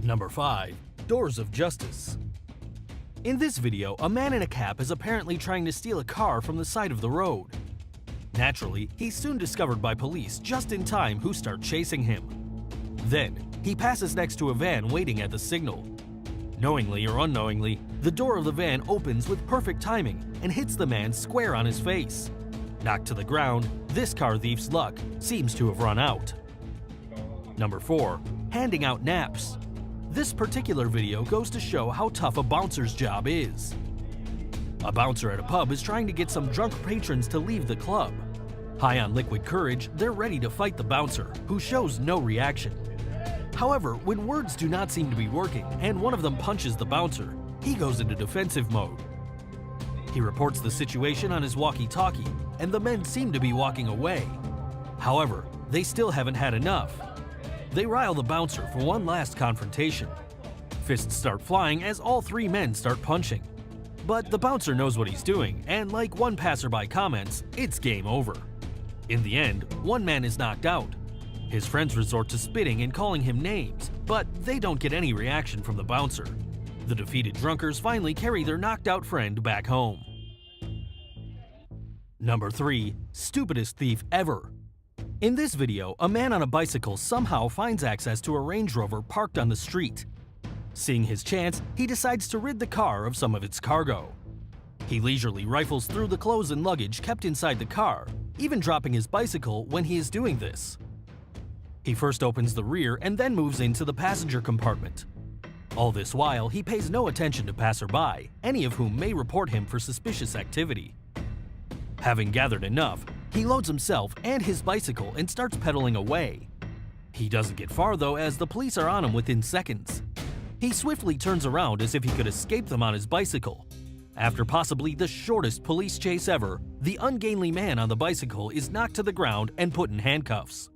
Number 5. Doors of Justice. In this video, a man in a cap is apparently trying to steal a car from the side of the road. Naturally, he's soon discovered by police just in time, who start chasing him. Then, he passes next to a van waiting at the signal. Knowingly or unknowingly, the door of the van opens with perfect timing and hits the man square on his face. Knocked to the ground, this car thief's luck seems to have run out. Number 4. Handing out naps. This particular video goes to show how tough a bouncer's job is. A bouncer at a pub is trying to get some drunk patrons to leave the club. High on liquid courage, they're ready to fight the bouncer, who shows no reaction. However, when words do not seem to be working and one of them punches the bouncer, he goes into defensive mode. He reports the situation on his walkie-talkie, and the men seem to be walking away. However, they still haven't had enough. They rile the bouncer for one last confrontation. Fists start flying as all three men start punching. But the bouncer knows what he's doing, and like one passerby comments, it's game over. In the end, one man is knocked out. His friends resort to spitting and calling him names, but they don't get any reaction from the bouncer. The defeated drunkards finally carry their knocked out friend back home. Number 3. Stupidest thief ever. In this video, a man on a bicycle somehow finds access to a Range Rover parked on the street. Seeing his chance, he decides to rid the car of some of its cargo. He leisurely rifles through the clothes and luggage kept inside the car, even dropping his bicycle when he is doing this. He first opens the rear and then moves into the passenger compartment. All this while, he pays no attention to passerby, any of whom may report him for suspicious activity. Having gathered enough, he loads himself and his bicycle and starts pedaling away. He doesn't get far though, as the police are on him within seconds. He swiftly turns around as if he could escape them on his bicycle. After possibly the shortest police chase ever, the ungainly man on the bicycle is knocked to the ground and put in handcuffs.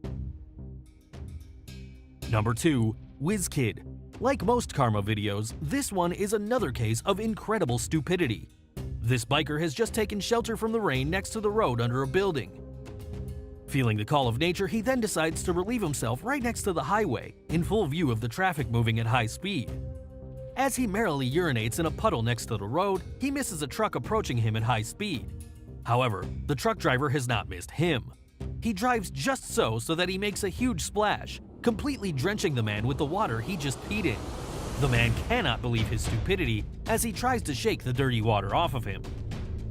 Number 2. WizKid. Like most karma videos, this one is another case of incredible stupidity. This biker has just taken shelter from the rain next to the road under a building. Feeling the call of nature, he then decides to relieve himself right next to the highway, in full view of the traffic moving at high speed. As he merrily urinates in a puddle next to the road, he misses a truck approaching him at high speed. However, the truck driver has not missed him. He drives just so that he makes a huge splash, completely drenching the man with the water he just peed in. The man cannot believe his stupidity as he tries to shake the dirty water off of him.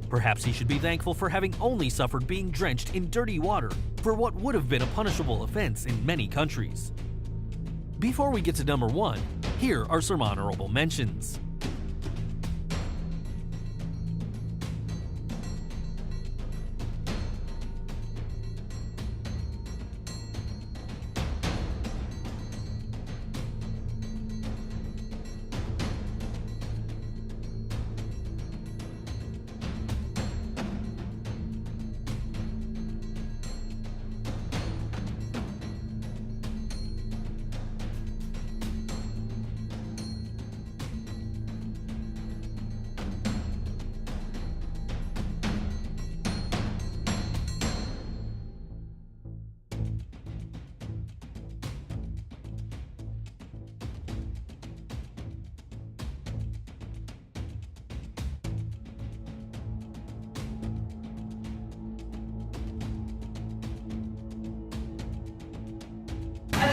Perhaps he should be thankful for having only suffered being drenched in dirty water for what would have been a punishable offense in many countries. Before we get to number 1, here are some honorable mentions.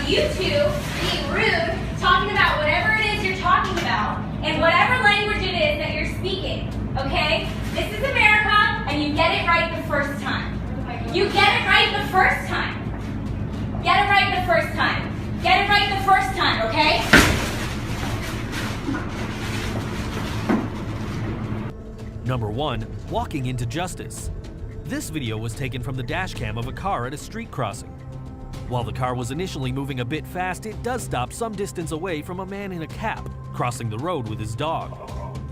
You two being rude, talking about whatever it is you're talking about, and whatever language it is that you're speaking, okay? This is America, and you get it right the first time. You get it right the first time. Get it right the first time. Get it right the first time, okay? Number 1. Walking into justice. This video was taken from the dashcam of a car at a street crossing. While the car was initially moving a bit fast, it does stop some distance away from a man in a cap, crossing the road with his dog.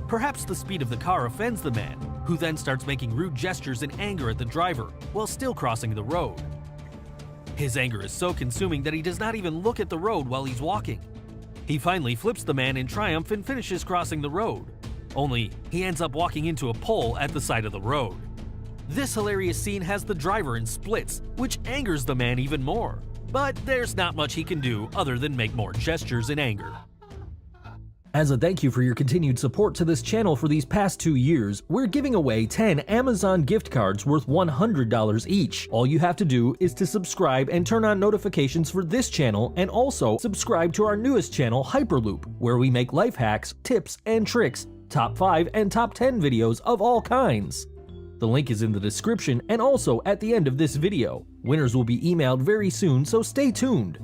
Perhaps the speed of the car offends the man, who then starts making rude gestures in anger at the driver while still crossing the road. His anger is so consuming that he does not even look at the road while he's walking. He finally flips the man in triumph and finishes crossing the road. Only, he ends up walking into a pole at the side of the road. This hilarious scene has the driver in splits, which angers the man even more. But there's not much he can do other than make more gestures in anger. As a thank you for your continued support to this channel for these past 2 years, we're giving away 10 Amazon gift cards worth $100 each. All you have to do is to subscribe and turn on notifications for this channel, and also subscribe to our newest channel, Hyperloop, where we make life hacks, tips, and tricks, top 5 and top 10 videos of all kinds. The link is in the description and also at the end of this video. Winners will be emailed very soon, so stay tuned.